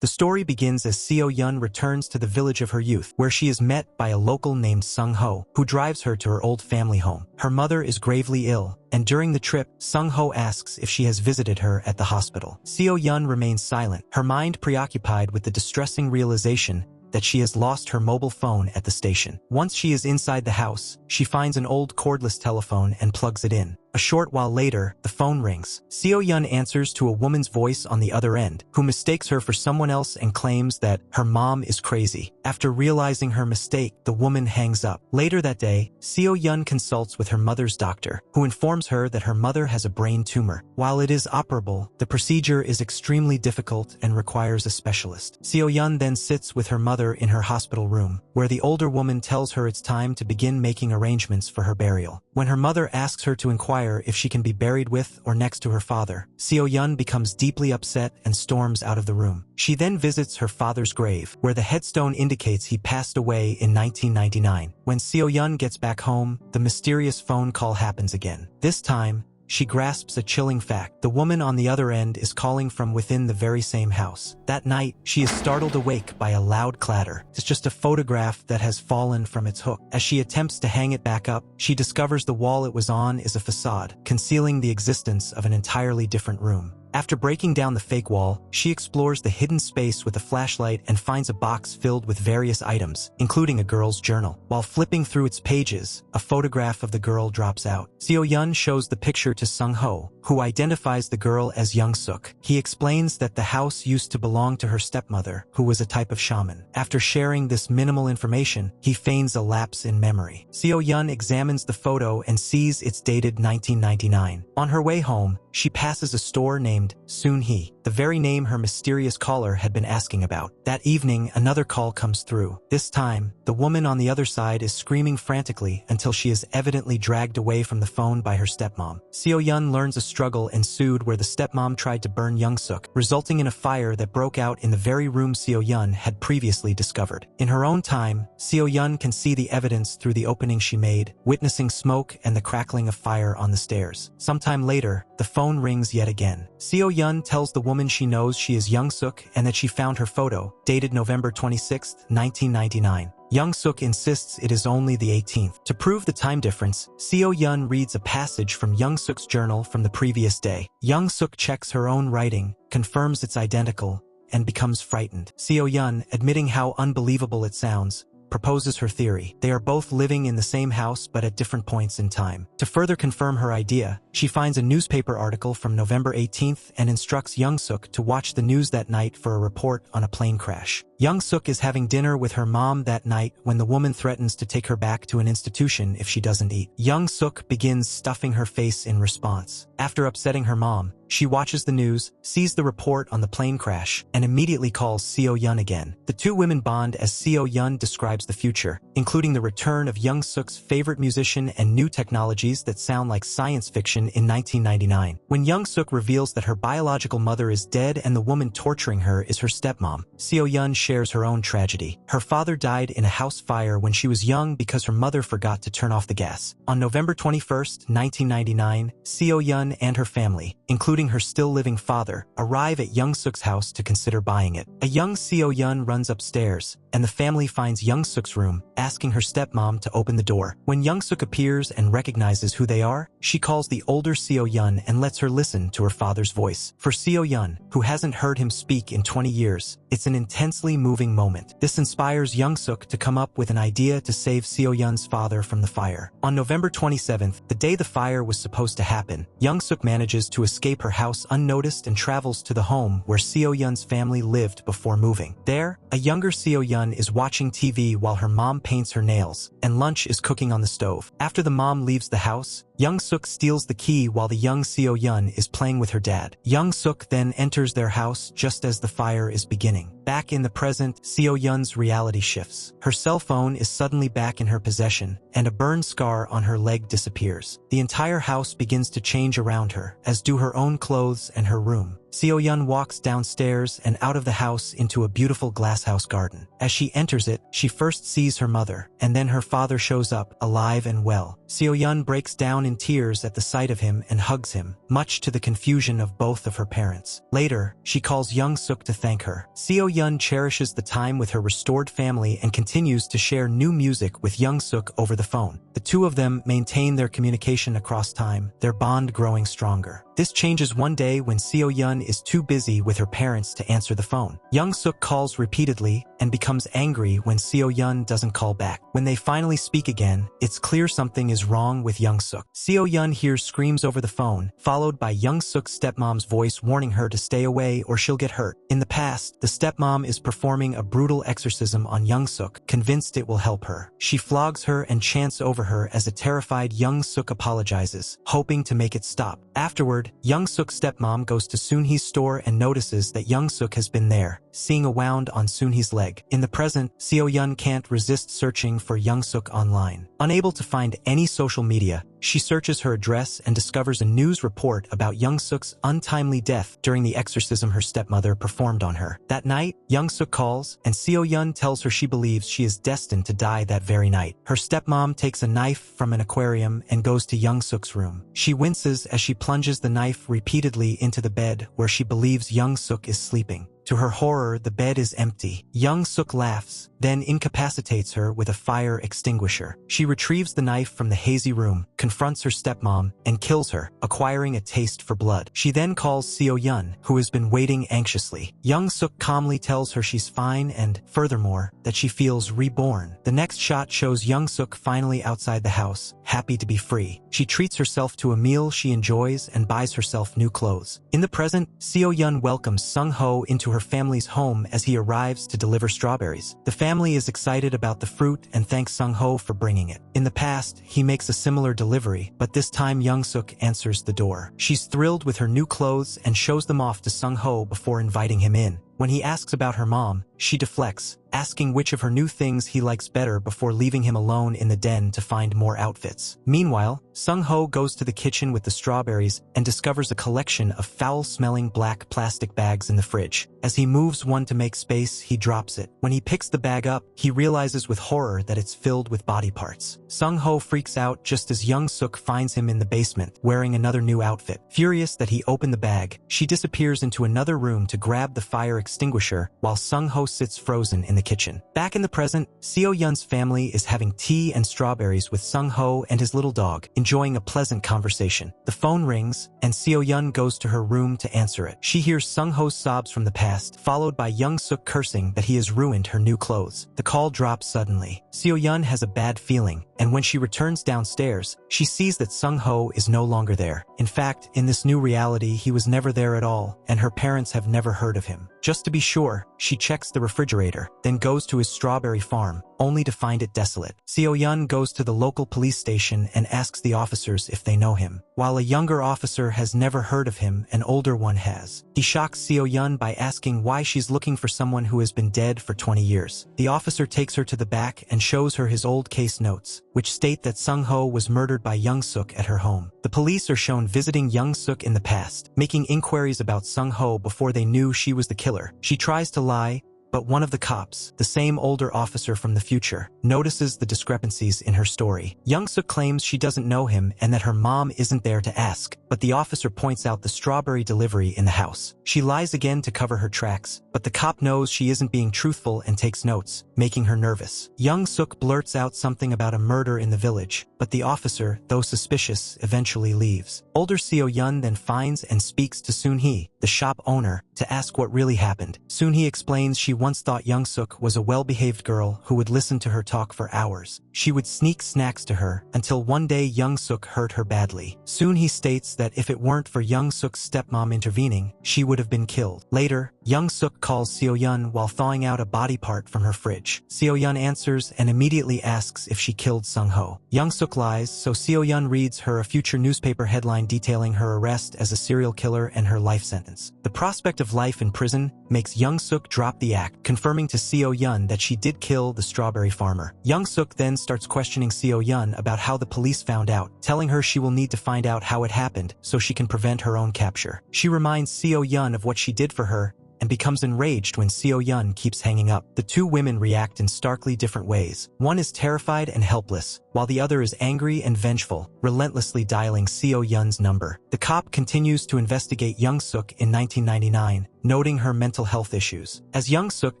The story begins as Seo-Yeon returns to the village of her youth, where she is met by a local named Sung-ho, who drives her to her old family home. Her mother is gravely ill, and during the trip, Sung-ho asks if she has visited her at the hospital. Seo-Yeon remains silent, her mind preoccupied with the distressing realization that she has lost her mobile phone at the station. Once she is inside the house, she finds an old cordless telephone and plugs it in. A short while later, the phone rings. Seo-Yeon answers to a woman's voice on the other end, who mistakes her for someone else and claims that her mom is crazy. After realizing her mistake, the woman hangs up. Later that day, Seo-Yeon consults with her mother's doctor, who informs her that her mother has a brain tumor. While it is operable, the procedure is extremely difficult and requires a specialist. Seo-Yeon then sits with her mother in her hospital room, where the older woman tells her it's time to begin making arrangements for her burial. When her mother asks her to inquire if she can be buried with or next to her father, Seo-Yeon becomes deeply upset and storms out of the room. She then visits her father's grave, where the headstone indicates he passed away in 1999. When Seo-Yeon gets back home, the mysterious phone call happens again. This time, she grasps a chilling fact. The woman on the other end is calling from within the very same house. That night, she is startled awake by a loud clatter. It's just a photograph that has fallen from its hook. As she attempts to hang it back up, she discovers the wall it was on is a facade, concealing the existence of an entirely different room. After breaking down the fake wall, she explores the hidden space with a flashlight and finds a box filled with various items, including a girl's journal. While flipping through its pages, a photograph of the girl drops out. Seo-Yeon shows the picture to Sung-ho, who identifies the girl as Young-Sook. He explains that the house used to belong to her stepmother, who was a type of shaman. After sharing this minimal information, he feigns a lapse in memory. Seo-Yeon examines the photo and sees it's dated 1999. On her way home, she passes a store named Soon-hee, the very name her mysterious caller had been asking about. That evening, another call comes through. This time, the woman on the other side is screaming frantically until she is evidently dragged away from the phone by her stepmom. Seo-Yeon learns a struggle ensued where the stepmom tried to burn Young-Sook, resulting in a fire that broke out in the very room Seo-Yeon had previously discovered. In her own time, Seo-Yeon can see the evidence through the opening she made, witnessing smoke and the crackling of fire on the stairs. Sometime later, the phone rings yet again. Seo-Yeon tells the woman she knows she is Young-Sook and that she found her photo, dated November 26, 1999. Young-Sook insists it is only the 18th. To prove the time difference, Seo-Yeon reads a passage from Young-Sook's journal from the previous day. Young-Sook checks her own writing, confirms it's identical, and becomes frightened. Seo-Yeon, admitting how unbelievable it sounds, proposes her theory. They are both living in the same house but at different points in time. To further confirm her idea, she finds a newspaper article from November 18th and instructs Young-Sook to watch the news that night for a report on a plane crash. Young-Sook is having dinner with her mom that night when the woman threatens to take her back to an institution if she doesn't eat. Young-Sook begins stuffing her face in response. After upsetting her mom, she watches the news, sees the report on the plane crash, and immediately calls Seo-Yeon again. The two women bond as Seo-Yeon describes the future, including the return of Young-Sook's favorite musician and new technologies that sound like science fiction in 1999. When Young-Sook reveals that her biological mother is dead and the woman torturing her is her stepmom, Seo-Yeon shares her own tragedy. Her father died in a house fire when she was young because her mother forgot to turn off the gas. On November 21st, 1999, Seo-Yeon and her family, including her still-living father, arrive at Young-Sook's house to consider buying it. A young Seo-Yeon runs upstairs, and the family finds Young-Sook's room, asking her stepmom to open the door. When Young-Sook appears and recognizes who they are, she calls the older Seo-Yeon and lets her listen to her father's voice. For Seo-Yeon, who hasn't heard him speak in 20 years, it's an intensely moving moment. This inspires Young-Sook to come up with an idea to save Seo-Yeon's father from the fire. On November 27th, the day the fire was supposed to happen, Young-Sook manages to escape her house unnoticed and travels to the home where Seo-Yeon's family lived before moving. There, a younger Seo-Yeon is watching TV while her mom paints her nails, and lunch is cooking on the stove. After the mom leaves the house, Young-Sook steals the key while the young Seo-Yeon is playing with her dad. Young-Sook then enters their house just as the fire is beginning. Back in the present, Seo-Yeon's reality shifts. Her cell phone is suddenly back in her possession, and a burn scar on her leg disappears. The entire house begins to change around her, as do her own clothes and her room. Seo-Yeon walks downstairs and out of the house into a beautiful glasshouse garden. As she enters it, she first sees her mother, and then her father shows up, alive and well. Seo-Yeon breaks down in tears at the sight of him and hugs him, much to the confusion of both of her parents. Later, she calls Young-Sook to thank her. Seo-Yeon cherishes the time with her restored family and continues to share new music with Young-Sook over the phone. The two of them maintain their communication across time, their bond growing stronger. This changes one day when Seo-Yeon is too busy with her parents to answer the phone. Young-Sook calls repeatedly and becomes angry when Seo-Yeon doesn't call back. When they finally speak again, it's clear something is wrong with Young-Sook. Seo-Yeon hears screams over the phone, followed by Young-Sook's stepmom's voice warning her to stay away or she'll get hurt. In the past, the stepmom is performing a brutal exorcism on Young-Sook, convinced it will help her. She flogs her and chants over her as a terrified Young-Sook apologizes, hoping to make it stop. Afterward, Young-Sook's stepmom goes to Soon-Hee's store and notices that Young-Sook has been there, seeing a wound on Soon-Hee's leg. In the present, Seo-Yeon can't resist searching for Young-Sook online. Unable to find any social media, she searches her address and discovers a news report about Young-Sook's untimely death during the exorcism her stepmother performed on her. That night, Young-Sook calls, and Seo-Yeon tells her she believes she is destined to die that very night. Her stepmom takes a knife from an aquarium and goes to Young-Sook's room. She winces as she plunges the knife repeatedly into the bed where she believes Young-Sook is sleeping. To her horror, the bed is empty. Young-Sook laughs, then incapacitates her with a fire extinguisher. She retrieves the knife from the hazy room, confronts her stepmom, and kills her, acquiring a taste for blood. She then calls Seo-Yeon, who has been waiting anxiously. Young-Sook calmly tells her she's fine and, furthermore, that she feels reborn. The next shot shows Young-Sook finally outside the house, happy to be free. She treats herself to a meal she enjoys and buys herself new clothes. In the present, Seo-Yeon welcomes Sung-Ho into her family's home as he arrives to deliver strawberries. The family is excited about the fruit and thanks Sung-Ho for bringing it. In the past, he makes a similar delivery, but this time Young-Sook answers the door. She's thrilled with her new clothes and shows them off to Sung-Ho before inviting him in. When he asks about her mom, she deflects, asking which of her new things he likes better before leaving him alone in the den to find more outfits. Meanwhile, Sung-Ho goes to the kitchen with the strawberries and discovers a collection of foul-smelling black plastic bags in the fridge. As he moves one to make space, he drops it. When he picks the bag up, he realizes with horror that it's filled with body parts. Sung-Ho freaks out just as Young-Sook finds him in the basement, wearing another new outfit. Furious that he opened the bag, she disappears into another room to grab the fire extinguisher while Sung-Ho sits frozen in the kitchen. Back in the present, Seo-Yeon's family is having tea and strawberries with Sung-Ho and his little dog, enjoying a pleasant conversation. The phone rings, and Seo-Yeon goes to her room to answer it. She hears Sung-Ho's sobs from the past, followed by Young-Sook cursing that he has ruined her new clothes. The call drops suddenly. Seo-Yeon has a bad feeling, and when she returns downstairs, she sees that Sung-Ho is no longer there. In fact, in this new reality, he was never there at all, and her parents have never heard of him. Just to be sure, she checks the refrigerator, then goes to his strawberry farm, only to find it desolate. Seo-Yeon goes to the local police station and asks the officers if they know him. While a younger officer has never heard of him, an older one has. He shocks Seo-Yeon by asking why she's looking for someone who has been dead for 20 years. The officer takes her to the back and shows her his old case notes, which state that Sung-Ho was murdered by Young-Sook at her home. The police are shown visiting Young-Sook in the past, making inquiries about Sung-Ho before they knew she was the killer. She tries to lie, but one of the cops, the same older officer from the future, notices the discrepancies in her story. Young-Sook claims she doesn't know him and that her mom isn't there to ask, but the officer points out the strawberry delivery in the house. She lies again to cover her tracks, but the cop knows she isn't being truthful and takes notes, making her nervous. Young-Sook blurts out something about a murder in the village, but the officer, though suspicious, eventually leaves. Older Seo-Yeon then finds and speaks to Soon-Hee, the shop owner, to ask what really happened. Soon-Hee explains she once thought Young-Sook was a well-behaved girl who would listen to her talk for hours. She would sneak snacks to her, until one day Young-Sook hurt her badly. Soon-Hee states that if it weren't for Young-Sook's stepmom intervening, she would have been killed. Later, Young-Sook calls Seo-Yeon while thawing out a body part from her fridge. Seo-Yeon answers and immediately asks if she killed Sung-Ho. Young-Sook lies, so Seo-Yeon reads her a future newspaper headline detailing her arrest as a serial killer and her life sentence. sentence. The prospect of life in prison makes Young-Sook drop the act, confirming to Seo-Yeon that she did kill the strawberry farmer. Young-Sook then starts questioning Seo-Yeon about how the police found out, telling her she will need to find out how it happened so she can prevent her own capture. She reminds Seo-Yeon of what she did for her and becomes enraged when Seo-Yeon keeps hanging up. The two women react in starkly different ways. One is terrified and helpless, while the other is angry and vengeful, relentlessly dialing Seo-Yeon's number. The cop continues to investigate Young-Sook in 1999, noting her mental health issues. As Young-Sook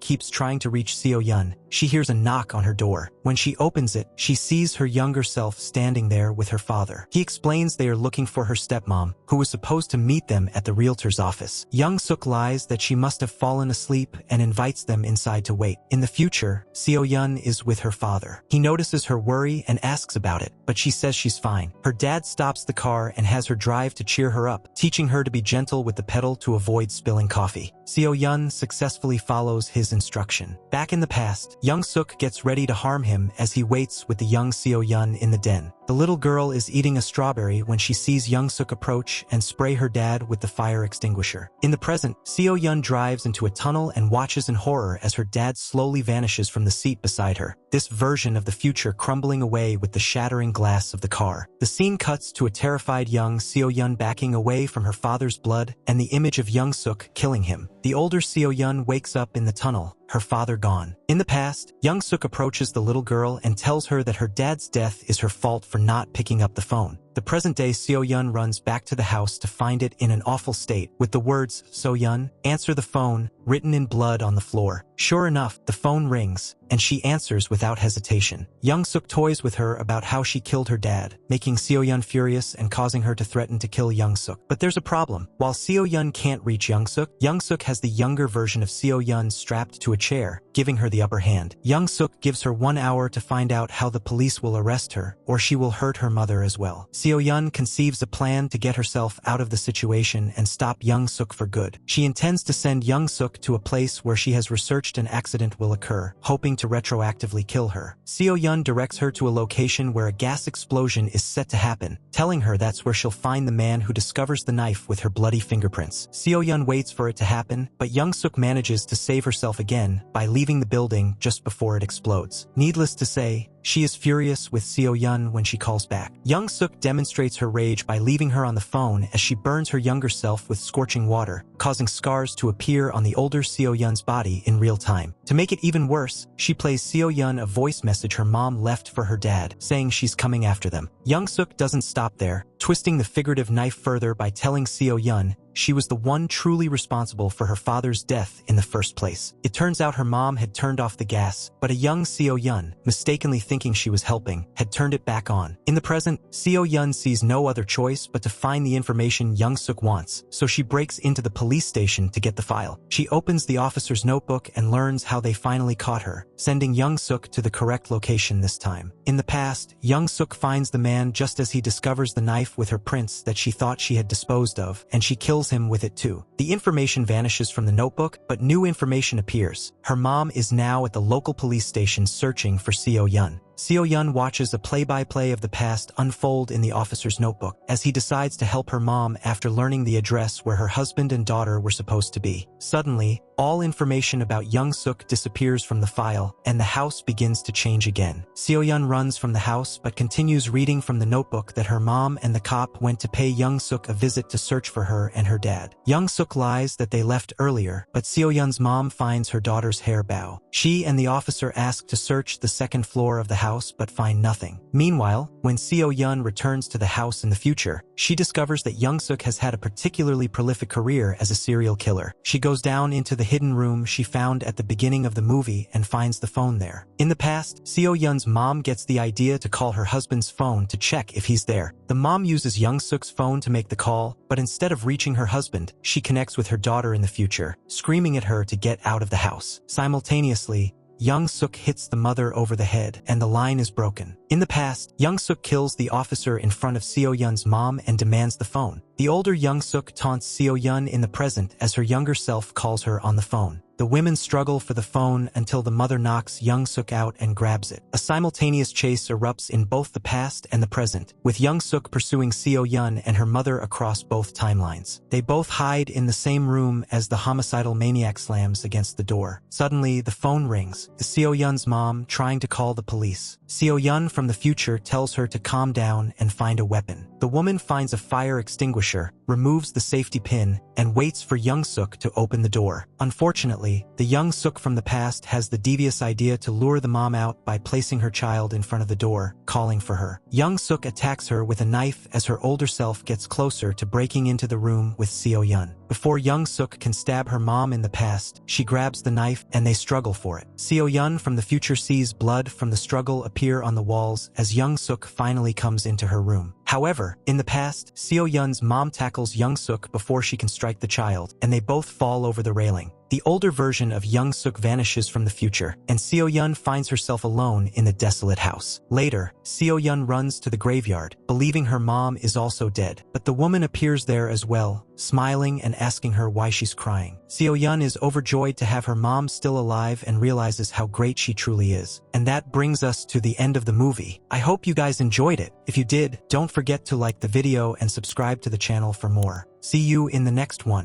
keeps trying to reach Seo-Yeon, she hears a knock on her door. When she opens it, she sees her younger self standing there with her father. He explains they are looking for her stepmom, who was supposed to meet them at the realtor's office. Young-Sook lies that she must have fallen asleep and invites them inside to wait. In the future, Seo-Yeon is with her father. He notices her worry and asks about it, but she says she's fine. Her dad stops the car and has her drive to cheer her up, teaching her to be gentle with the pedal to avoid spilling coffee. Seo-Yeon successfully follows his instruction. Back in the past, Young-Sook gets ready to harm him as he waits with the young Seo-Yeon in the den. The little girl is eating a strawberry when she sees Young-Sook approach and spray her dad with the fire extinguisher. In the present, Seo-Yeon drives into a tunnel and watches in horror as her dad slowly vanishes from the seat beside her, this version of the future crumbling away with the shattering glass of the car. The scene cuts to a terrified young Seo-Yeon backing away from her father's blood and the image of Young-Sook killing him. The older Seo-Yeon wakes up in the tunnel, her father gone. In the past, Young-Sook approaches the little girl and tells her that her dad's death is her fault for not picking up the phone. The present-day Seo-Yeon runs back to the house to find it in an awful state, with the words, "Seo-Yeon, answer the phone," written in blood on the floor. Sure enough, the phone rings, and she answers without hesitation. Young-Sook toys with her about how she killed her dad, making Seo-Yeon furious and causing her to threaten to kill Young-Sook. But there's a problem. While Seo-Yeon can't reach Young-Sook, Young-Sook has the younger version of Seo-Yeon strapped to a chair, giving her the upper hand. Young-Sook gives her 1 hour to find out how the police will arrest her, or she will hurt her mother as well. Seo-Yeon conceives a plan to get herself out of the situation and stop Young-Sook for good. She intends to send Young-Sook to a place where she has researched an accident will occur, hoping to retroactively kill her. Seo-Yeon directs her to a location where a gas explosion is set to happen, telling her that's where she'll find the man who discovers the knife with her bloody fingerprints. Seo-Yeon waits for it to happen, but Young-Sook manages to save herself again by leaving the building just before it explodes. Needless to say, she is furious with Seo-Yeon when she calls back. Young-Sook demonstrates her rage by leaving her on the phone as she burns her younger self with scorching water, causing scars to appear on the older Seo-Yeon's body in real time. To make it even worse, she plays Seo-Yeon a voice message her mom left for her dad, saying she's coming after them. Young-Sook doesn't stop there, twisting the figurative knife further by telling Seo-Yeon she was the one truly responsible for her father's death in the first place. It turns out her mom had turned off the gas, but a young Seo-Yeon, mistakenly thinking she was helping, had turned it back on. In the present, Seo-Yeon sees no other choice but to find the information Young-Sook wants, so she breaks into the police station to get the file. She opens the officer's notebook and learns how they finally caught her, sending Young-Sook to the correct location this time. In the past, Young-Sook finds the man just as he discovers the knife with her prints that she thought she had disposed of, and she kills him with it too. The information vanishes from the notebook, but new information appears. Her mom is now at the local police station searching for Seo-Yeon. Seo-Yeon watches a play-by-play of the past unfold in the officer's notebook as he decides to help her mom after learning the address where her husband and daughter were supposed to be. Suddenly, all information about Young-Sook disappears from the file, and the house begins to change again. Seo-Yeon runs from the house but continues reading from the notebook that her mom and the cop went to pay Young-Sook a visit to search for her and her dad. Young-Sook lies that they left earlier, but Seo-Yeon's mom finds her daughter's hair bow. She and the officer ask to search the second floor of the house but find nothing. Meanwhile, when Seo-Yeon returns to the house in the future, she discovers that Young-Sook has had a particularly prolific career as a serial killer. She goes down into the hidden room she found at the beginning of the movie and finds the phone there. In the past, Seo-Yeon's mom gets the idea to call her husband's phone to check if he's there. The mom uses Young-Sook's phone to make the call, but instead of reaching her husband, she connects with her daughter in the future, screaming at her to get out of the house. Simultaneously, Young-Sook hits the mother over the head, and the line is broken. In the past, Young-Sook kills the officer in front of Seo-Yeon's mom and demands the phone. The older Young-Sook taunts Seo-Yeon in the present as her younger self calls her on the phone. The women struggle for the phone until the mother knocks Young-Sook out and grabs it. A simultaneous chase erupts in both the past and the present, with Young-Sook pursuing Seo-Yeon and her mother across both timelines. They both hide in the same room as the homicidal maniac slams against the door. Suddenly, the phone rings. It's Seo-Yeon's mom trying to call the police. Seo-Yeon from the future tells her to calm down and find a weapon. The woman finds a fire extinguisher, removes the safety pin, and waits for Young-Sook to open the door. Unfortunately, the Young-Sook from the past has the devious idea to lure the mom out by placing her child in front of the door, calling for her. Young-Sook attacks her with a knife as her older self gets closer to breaking into the room with Seo-Yeon. Before Young-Sook can stab her mom in the past, she grabs the knife and they struggle for it. Seo-Yeon from the future sees blood from the struggle appear on the walls as Young-Sook finally comes into her room. However, in the past, Seo-Yeon's mom tackles Young-Sook before she can strike the child, and they both fall over the railing. The older version of Young-Sook vanishes from the future, and Seo-Yeon finds herself alone in the desolate house. Later, Seo-Yeon runs to the graveyard, believing her mom is also dead, but the woman appears there as well, smiling and asking her why she's crying. Seo-Yeon is overjoyed to have her mom still alive and realizes how great she truly is. And that brings us to the end of the movie. I hope you guys enjoyed it. If you did, don't forget to like the video and subscribe to the channel for more. See you in the next one.